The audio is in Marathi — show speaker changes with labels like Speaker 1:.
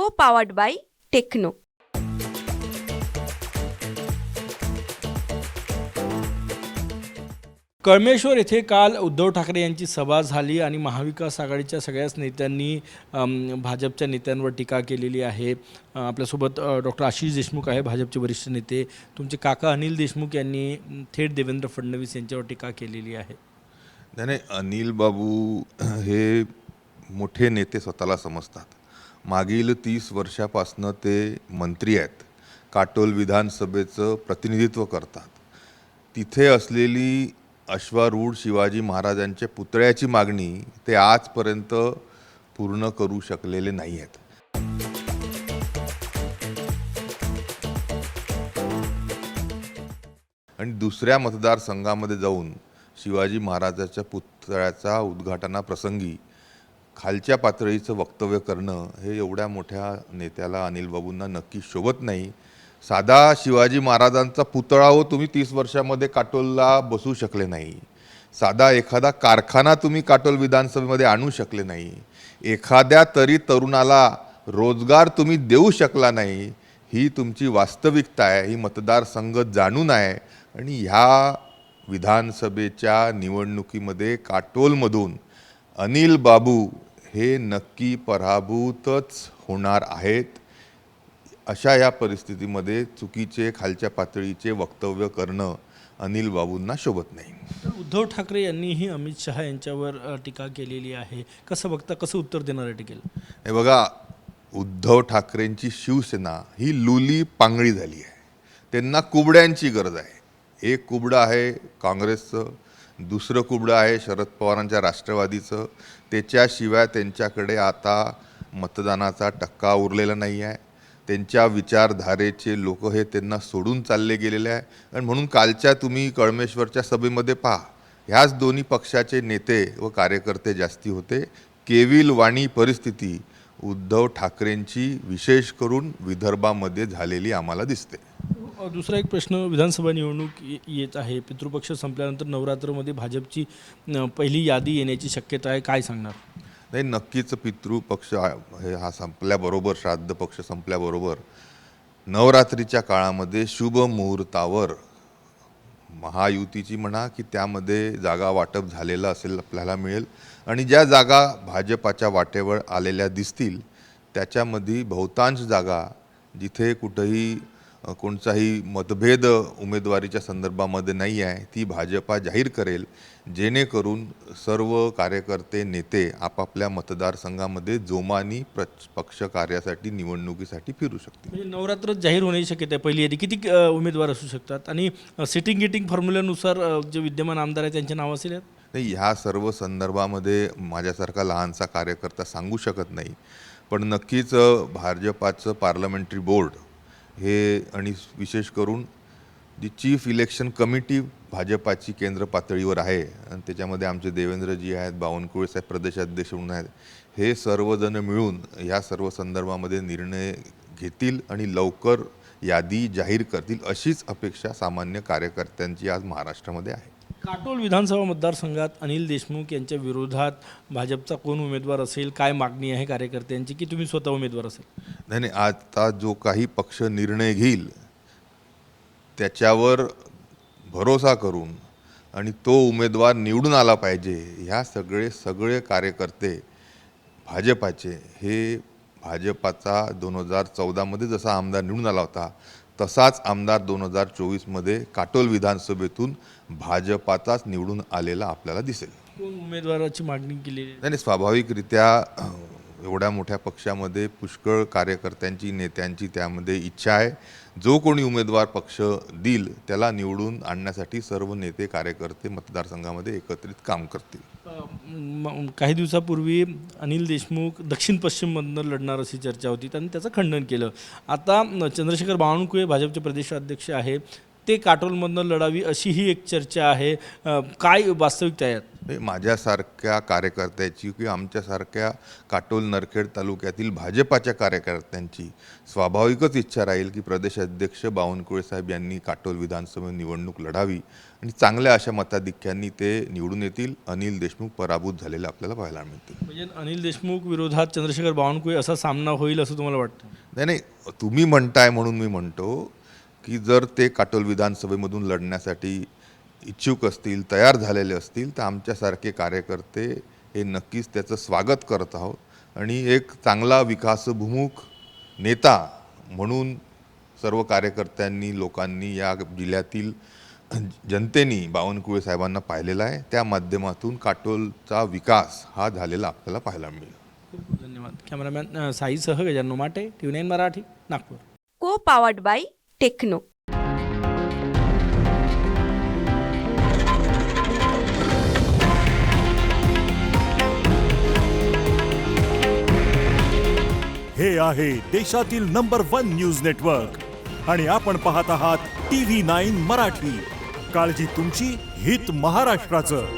Speaker 1: co-powered by techno.
Speaker 2: कळमेश्वर येथे काल उद्धव ठाकरे यांची सभा झाली आणि महाविकास आघाडीच्या सगळ्याच नेत्यांनी भाजपच्या नेत्यांवर टीका केलेली आहे. आपल्यासोबत डॉक्टर आशिष देशमुख आहे, भाजपचे वरिष्ठ नेते. तुमचे काका अनिल देशमुख यांनी थेट देवेंद्र फडणवीस यांच्यावर टीका केलेली आहे.
Speaker 3: नाही, अनिल बाबू हे मोठे नेते स्वतःला समजतात. मागील 30 वर्षापासनं ते मंत्री आहेत, काटोल विधानसभेचं प्रतिनिधित्व करतात. तिथे असलेली अश्वारूढ शिवाजी महाराजांच्या पुतळ्याची मागणी ते आजपर्यंत पूर्ण करू शकलेले नाही आहेत. आणि दुसऱ्या मतदारसंघामध्ये जाऊन शिवाजी महाराजाच्या पुतळ्याचा उद्घाटनाप्रसंगी खालच्या पातळीचं वक्तव्य करणं हे एवढ्या मोठ्या नेत्याला अनिल बाबूंना नक्की शोभत नाही. साधा शिवाजी महाराजांचा पुतळा हो तुम्ही 30 वर्षामध्ये काटोलला बसू शकले नाही. साधा एखादा कारखाना तुम्ही काटोल विधानसभेमध्ये आणू शकले नाही. एखाद्या तरी तरुणाला रोजगार तुम्ही देऊ शकला नाही. ही तुमची वास्तविकता आहे, ही मतदारसंघ जाणून आहे. आणि ह्या विधानसभेच्या निवडणुकीमध्ये काटोलमधून अनिल बाबू हे नक्की पराभूतच होणार आहेत. अशा या परिस्थितीमध्ये चुकीचे खालच्या पातळीचे वक्तव्य करणं अनिल बाबूंना शोभत नाही.
Speaker 2: उद्धव ठाकरे यांनीही अमित शहा यांच्यावर टीका केलेली आहे. कसं बघता, कसं उत्तर देणार आहे टीकेला?
Speaker 3: हे बघा, उद्धव ठाकरेंची शिवसेना ही लुली पांगळी झाली आहे. त्यांना कुबड्यांची गरज आहे. एक कुबडं आहे काँग्रेसचं, दुसरं कुबडं आहे शरद पवारांच्या राष्ट्रवादीचं. त्याच्याशिवाय त्यांच्याकडे आता मतदानाचा टक्का उरलेला नाही आहे. त्यांच्या विचारधारेचे लोक हे त्यांना सोडून चालले गेलेले आहे. आणि म्हणून कालच्या तुम्ही कळमेश्वरच्या सभेमध्ये पहा, ह्याच दोन्ही पक्षाचे नेते व कार्यकर्ते जास्ती होते. केविलवाणी परिस्थिती उद्धव ठाकरेंची विशेष करून विदर्भामध्ये झालेली आम्हाला दिसते.
Speaker 2: दुसरा एक प्रश्न, विधानसभा निवडणूक येत आहे. पितृपक्ष संपल्यानंतर नवरात्रमध्ये भाजपची पहिली यादी येण्याची शक्यता आहे. काय सांगणार?
Speaker 3: नाही, नक्कीच पितृपक्ष हा संपल्याबरोबर, श्राद्ध पक्ष संपल्याबरोबर नवरात्रीच्या काळामध्ये शुभ मुहूर्तावर महायुतीची म्हणा की त्यामध्ये जागा वाटप झालेलं असेल आपल्याला मिळेल. आणि ज्या जागा भाजपाच्या वाटेवर आलेल्या दिसतील त्याच्यामध्ये बहुतांश जागा जिथे कुठंही कोणताही मतभेद उमेदवारीच्या संदर्भामध्ये नाही आहे ती भाजपा जाहीर करेल, जेणेकरून सर्व कार्यकर्ते नेते आपापल्या मतदारसंघामध्ये जोमानी पक्ष कार्यासाठी निवडणुकीसाठी फिरू शकतील.
Speaker 2: म्हणजे नवरात्रात जाहीर होण्याची शक्यता आहे. पहिली यादी किती उमेदवार असू शकतात आणि सिटिंग गेटिंग फॉर्म्युल्यानुसार जे विद्यमान आमदार आहेत त्यांचे नाव असेल?
Speaker 3: नाही, ह्या सर्व संदर्भामध्ये माझ्यासारखा लहानसा कार्यकर्ता सांगू शकत नाही. पण नक्कीच भाजपाचं पार्लमेंटरी बोर्ड हे आणि विशेष करून जी चीफ इलेक्शन कमिटी भाजपाची केंद्र पातळीवर आहे आणि त्याच्यामध्ये आमचे देवेंद्रजी आहेत, बावनकुळे साहेब प्रदेशाध्यक्ष म्हणून आहेत, हे सर्वजण मिळून ह्या सर्व संदर्भामध्ये निर्णय घेतील आणि लवकर यादी जाहीर करतील अशीच अपेक्षा सामान्य कार्यकर्त्यांची आज महाराष्ट्रामध्ये आहे.
Speaker 2: काटोल विधानसभा मतदारसंघात अनिल देशमुख यांच्या विरोधात भाजपचा कोण उमेदवार असेल? काय मागणी आहे कार्यकर्त्यांची, की तुम्ही स्वतः उमेदवार असेल?
Speaker 3: नाही, आता जो काही पक्ष निर्णय घेईल त्याच्यावर भरोसा करून आणि तो उमेदवार निवडून आला पाहिजे, ह्या सगळे कार्यकर्ते भाजपाचे हे भाजपाचा 2014मध्ये जसा आमदार निवडून आला होता तसाच आमदार 2024मध्ये काटोल विधानसभेतून भाजपाचाच निवडून आलेला आपल्याला दिसेल.
Speaker 2: कोण उमेदवाराची मागणी केलेली?
Speaker 3: नाही, स्वाभाविकरित्या एवढ्या मोठ्या पक्षामध्ये पुष्कळ कार्यकर्त्यांची, नेत्यांची त्यामध्ये इच्छा आहे. जो कोणी उमेदवार पक्ष देईल त्याला निवडून आणण्यासाठी सर्व नेते कार्यकर्ते मतदारसंघामध्ये एकत्रित काम करतील.
Speaker 2: काही दिवसापूर्वी अनिल देशमुख दक्षिण पश्चिममधनं लढणार अशी चर्चा होती, त्यांनी त्याचं खंडन केलं. आता चंद्रशेखर बावनकुळे भाजपचे प्रदेशाध्यक्ष आहे, ते काटोलमधनं लढावी अशी ही एक चर्चा आहे. काय वास्तविकता आहे यात?
Speaker 3: माझ्यासारख्या कार्यकर्त्याची किंवा आमच्यासारख्या काटोल नरखेड तालुक्यातील भाजपाच्या कार्यकर्त्यांची स्वाभाविकच इच्छा राहील की प्रदेशाध्यक्ष बावनकुळे साहेब यांनी काटोल विधानसभा निवडणूक लढावी आणि चांगल्या अशा मताधिक्यांनी ते निवडून येतील. अनिल देशमुख पराभूत झालेले आपल्याला पाहायला मिळतील.
Speaker 2: म्हणजे अनिल देशमुख विरोधात चंद्रशेखर बावनकुळे असा सामना होईल असं तुम्हाला वाटतं?
Speaker 3: नाही, तुम्ही म्हणताय म्हणून मी म्हणतो की जर ते काटोल विधानसभेमधून लढण्यासाठी इच्छुक असतील, तयार झालेले असतील, तर आमच्यासारखे कार्यकर्ते हे नक्कीच त्याचं स्वागत करत आहोत आणि एक चांगला विकासभिमुख नेता म्हणून सर्व कार्यकर्त्यांनी, लोकांनी, या जिल्ह्यातील जनतेने बावनकुळे साहेबांना पाहिलेला आहे. त्या माध्यमातून काटोलचा विकास हा झालेला आपल्याला पाहायला मिळेल.
Speaker 2: खूप खूप धन्यवाद. कॅमेरामॅन साईसह गजानन माटे, TV9 मराठी, नागपूर.
Speaker 1: को पावर्ड बाय टेक्नो.
Speaker 4: हे आहे देशातील नंबर 1 न्यूज नेटवर्क आणि आपण पाहत आहात TV9 मराठी. काळजी तुमची, हित महाराष्ट्राचं.